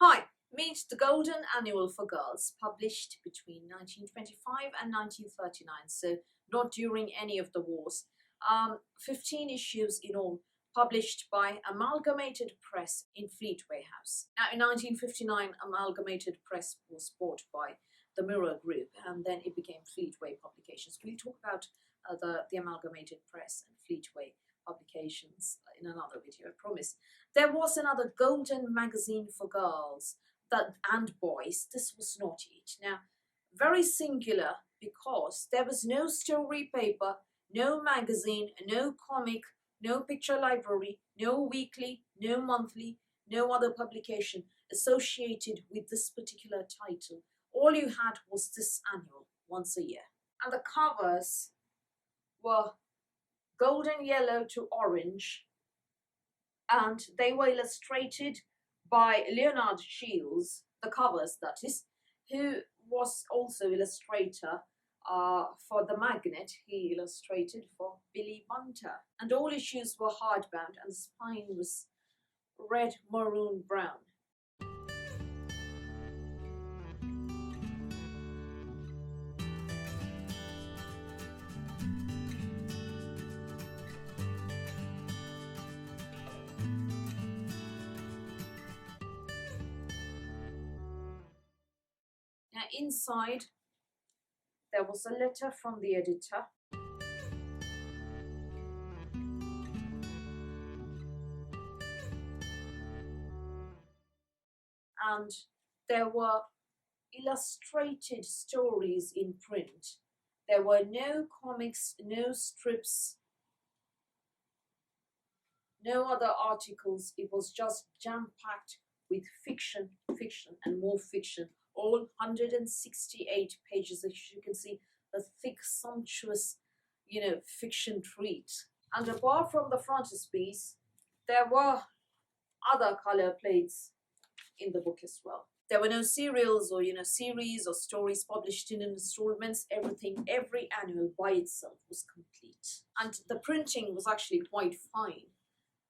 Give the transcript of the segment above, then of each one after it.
Hi, meet the Golden Annual for Girls, published between 1925 and 1939, so not during any of the wars. 15 issues in all, published by Amalgamated Press in Fleetway House. Now, in 1959, Amalgamated Press was bought by the Mirror Group, and then it became Fleetway Publications. We'll talk about the Amalgamated Press and Fleetway publications in another video, I promise. There was another golden magazine for girls and boys. This was not it. Now, very singular because there was no story paper, no magazine, no comic, no picture library, no weekly, no monthly, no other publication associated with this particular title. All you had was this annual, once a year. And the covers were golden yellow to orange, and they were illustrated by Leonard Shields, the covers that is, who was also illustrator for The Magnet. He illustrated for Billy Bunter. And all issues were hardbound, and the spine was red, maroon, brown. Now inside there was a letter from the editor. And there were illustrated stories in print. There were no comics, no strips, no other articles. It was just jam-packed with fiction, and more fiction. All 168 pages, as you can see, a thick, sumptuous, fiction treat. And apart from the frontispiece, there were other color plates in the book as well. There were no serials or series or stories published in installments. Every annual by itself was complete. And the printing was actually quite fine,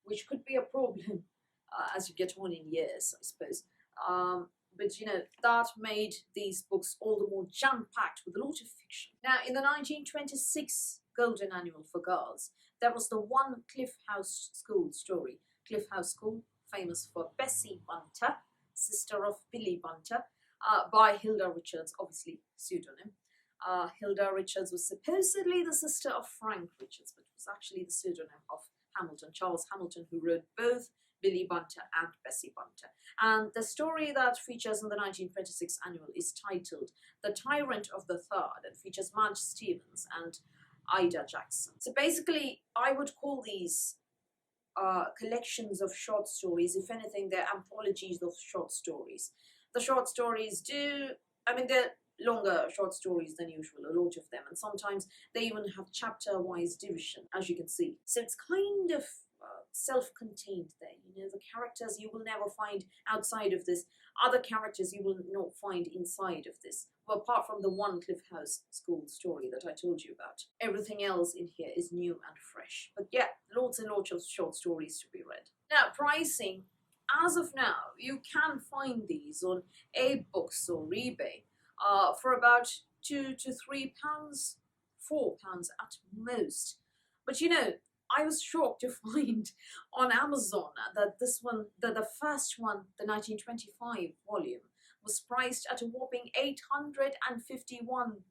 which could be a problem as you get on in years, I suppose. But that made these books all the more jam-packed with a lot of fiction. Now, in the 1926 Golden Annual for Girls, there was the one Cliff House School story. Cliff House School, famous for Bessie Bunter, sister of Billy Bunter, by Hilda Richards, obviously pseudonym. Hilda Richards was supposedly the sister of Frank Richards, but was actually the pseudonym of Hamilton, Charles Hamilton, who wrote both Billy Bunter and Bessie Bunter. And the story that features in the 1926 annual is titled The Tyrant of the Third, and features Madge Stevens and Ida Jackson. So basically, I would call these collections of short stories. If anything, they're anthologies of short stories. The short stories they're longer short stories than usual, a lot of them, and sometimes they even have chapter-wise division, as you can see. So it's kind of self-contained there. The characters you will never find outside of this. Other characters you will not find inside of this. Well, apart from the one Cliff House School story that I told you about. Everything else in here is new and fresh. But yeah, lots and lots of short stories to be read. Now, pricing. As of now, you can find these on eBooks or eBay for about £2 to £3, £4 at most. But I was shocked to find on Amazon that the first one, the 1925 volume, was priced at a whopping $851.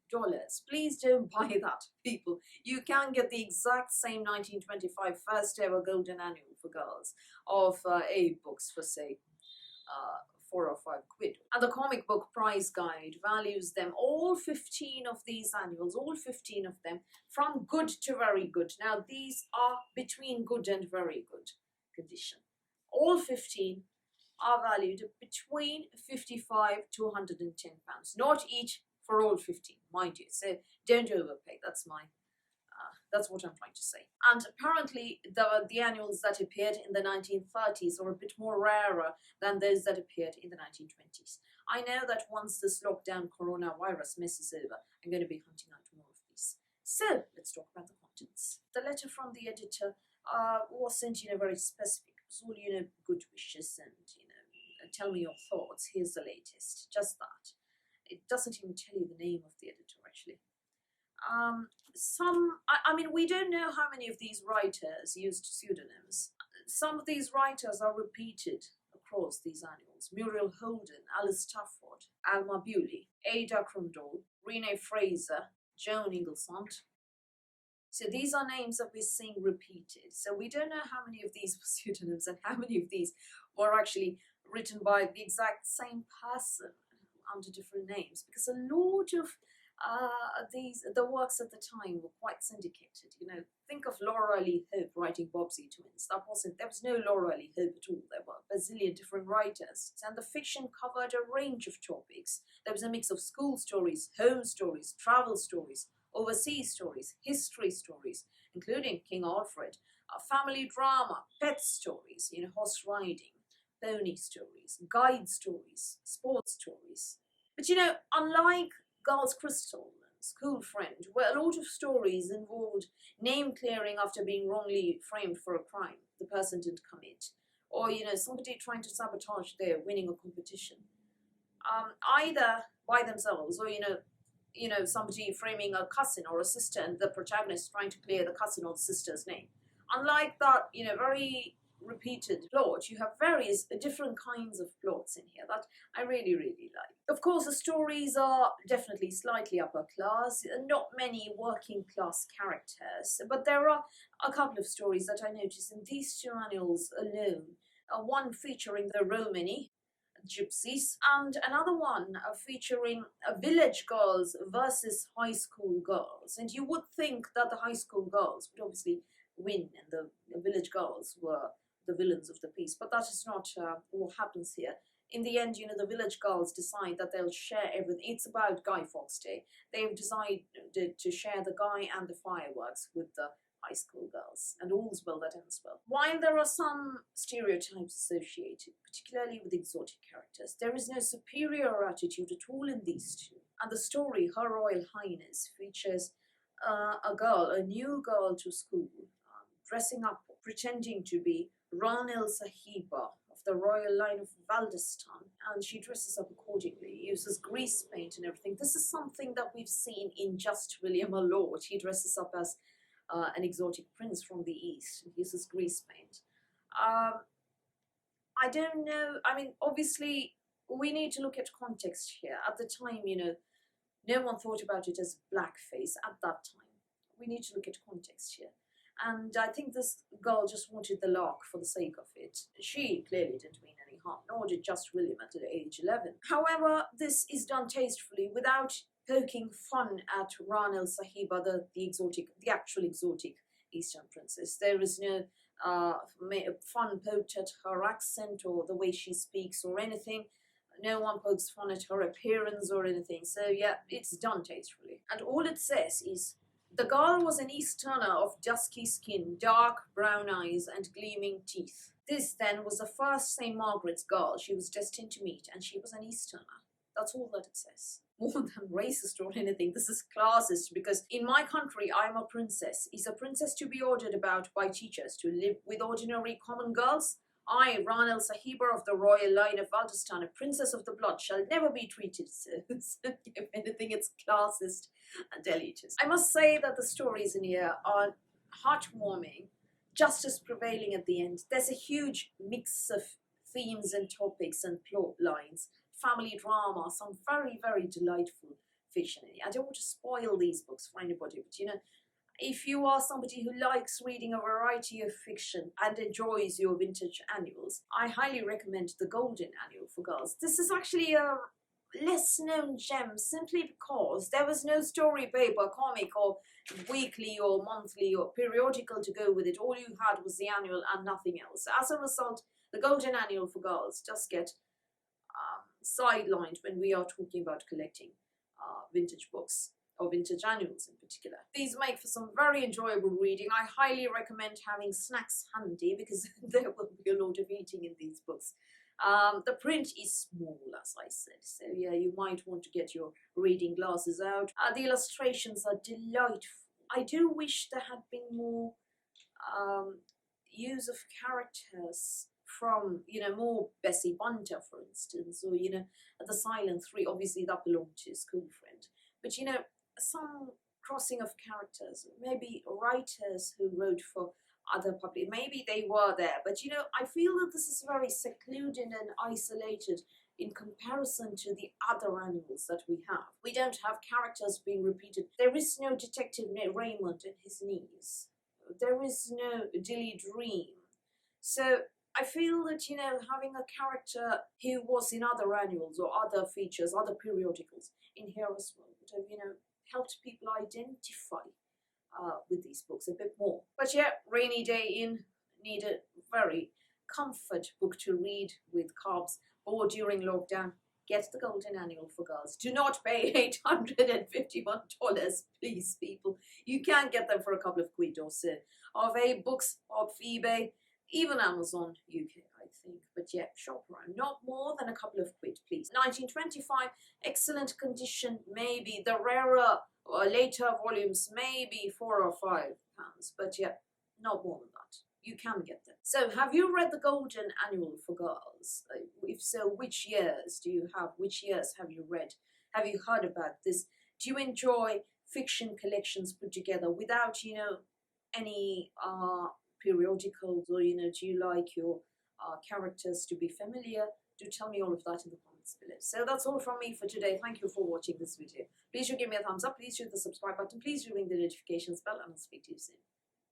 Please don't buy that, people. You can get the exact same 1925 first ever Golden Annual for Girls of eBooks for, say, 4 or 5 quid. And the comic book price guide values them, all 15 of these annuals, all 15 of them, from good to very good. Now, these are between good and very good condition. All 15 are valued between £55 to £110. Not each for all 15, mind you. So don't overpay. That's what I'm trying to say. And apparently the annuals that appeared in the 1930s are a bit more rarer than those that appeared in the 1920s. I know that once this lockdown coronavirus mess is over, I'm going to be hunting out more of these. So let's talk about the contents. The letter from the editor was sent, very specific. It was all, good wishes and, and tell me your thoughts. Here's the latest. Just that. It doesn't even tell you the name of the editor, actually. I mean, we don't know how many of these writers used pseudonyms. Some of these writers are repeated across these annuals. Muriel Holden, Alice Stafford, Alma Bewley, Ada Crandall, Renee Fraser, Joan Inglesant. So these are names that we're seeing repeated. So we don't know how many of these were pseudonyms and how many of these were actually written by the exact same person under different names, because a lot of the works at the time were quite syndicated. You know, think of Laura Lee Hope writing Bobbsey Twins. There was no Laura Lee Hope at all. There were a bazillion different writers, and the fiction covered a range of topics. There was a mix of school stories, home stories, travel stories, overseas stories, history stories, including King Alfred, family drama, pet stories, horse riding, pony stories, guide stories, sports stories. But unlike Girl's Crystal and School Friend, where a lot of stories involved name clearing after being wrongly framed for a crime the person didn't commit, or somebody trying to sabotage their winning a competition, either by themselves or somebody framing a cousin or a sister and the protagonist trying to clear the cousin or the sister's name. Unlike that, very repeated plot, you have various different kinds of plots in here that I really, really like. Of course, the stories are definitely slightly upper class, not many working class characters, but there are a couple of stories that I noticed in these two annuals alone. One featuring the Romany, gypsies, and another one featuring village girls versus high school girls. And you would think that the high school girls would obviously win and the village girls were the villains of the piece, but that is not what happens here. In the end, the village girls decide that they'll share everything. It's about Guy Fawkes Day. They've decided to share the guy and the fireworks with the high school girls, and all's well that ends well. While there are some stereotypes associated, particularly with exotic characters, there is no superior attitude at all in these two. And the story, Her Royal Highness, features a new girl to school, dressing up, pretending to be Ranil Sahiba of the royal line of Valdistan, and she dresses up accordingly, uses grease paint and everything. This is something that we've seen in Just William a Lord. He dresses up as an exotic prince from the east and uses grease paint. I don't know, I mean, obviously we need to look at context here. At the time, no one thought about it as blackface at that time. We need to look at context here. And I think this girl just wanted the lark for the sake of it. She clearly didn't mean any harm, nor did Just William at age 11. However, this is done tastefully without poking fun at Ranil Sahiba, the actual exotic Eastern princess. There is no fun poked at her accent or the way she speaks or anything. No one pokes fun at her appearance or anything. So yeah, it's done tastefully. And all it says is, the girl was an Easterner of dusky skin, dark brown eyes, and gleaming teeth. This, then, was the first St. Margaret's girl she was destined to meet, and she was an Easterner. That's all that it says. More than racist or anything, this is classist, because in my country, I'm a princess. Is a princess to be ordered about by teachers to live with ordinary common girls? I, Ranil Sahiba of the royal line of Valdistan, a princess of the blood, shall never be treated so. If anything, it's classist and elitist. I must say that the stories in here are heartwarming, justice prevailing at the end. There's a huge mix of themes and topics and plot lines, family drama, some very, very delightful fiction. I don't want to spoil these books for anybody, but if you are somebody who likes reading a variety of fiction and enjoys your vintage annuals, I highly recommend the Golden Annual for Girls. This is actually a less known gem simply because there was no story paper, comic or weekly or monthly or periodical to go with it. All you had was the annual and nothing else. As a result, the Golden Annual for Girls does get sidelined when we are talking about collecting vintage books, or vintage annuals in particular. These make for some very enjoyable reading. I highly recommend having snacks handy because there will be a lot of eating in these books. The print is small, as I said, so yeah, you might want to get your reading glasses out. The illustrations are delightful. I do wish there had been more use of characters from, you know, more Bessie Bunter, for instance, or, you know, the Silent Three. Obviously, that belonged to School Friend. But, you know, some crossing of characters, maybe writers who wrote for other public, maybe they were there. But, you know, I feel that this is very secluded and isolated in comparison to the other annuals that we have. We don't have characters being repeated. There is no Detective Raymond and his niece. There is no Dilly Dream. So I feel that, you know, having a character who was in other annuals or other features, other periodicals in here as well would have, you know, helped people identify with these books a bit more. But yeah, Rainy Day In, need a very comfort book to read with carbs or during lockdown. Get the Golden Annual for Girls. Do not pay $851, please, people. You can get them for a couple of quid or so. Of books, off eBay, even Amazon UK, I think. But yeah, shop around. Not more than a couple of quid, please. 1925, excellent condition, maybe. The rarer or later volumes, maybe £4 or £5. But yeah, not more than that. You can get them. So, have you read the Golden Annual for Girls? If so, which years do you have? Which years have you read? Have you heard about this? Do you enjoy fiction collections put together without, you know, any periodicals, or, you know, do you like your characters to be familiar? Do tell me all of that in the comments below. So that's all from me for today. Thank you for watching this video. Please do give me a thumbs up. Please hit the subscribe button. Please do ring the notifications bell, and I'll speak to you soon.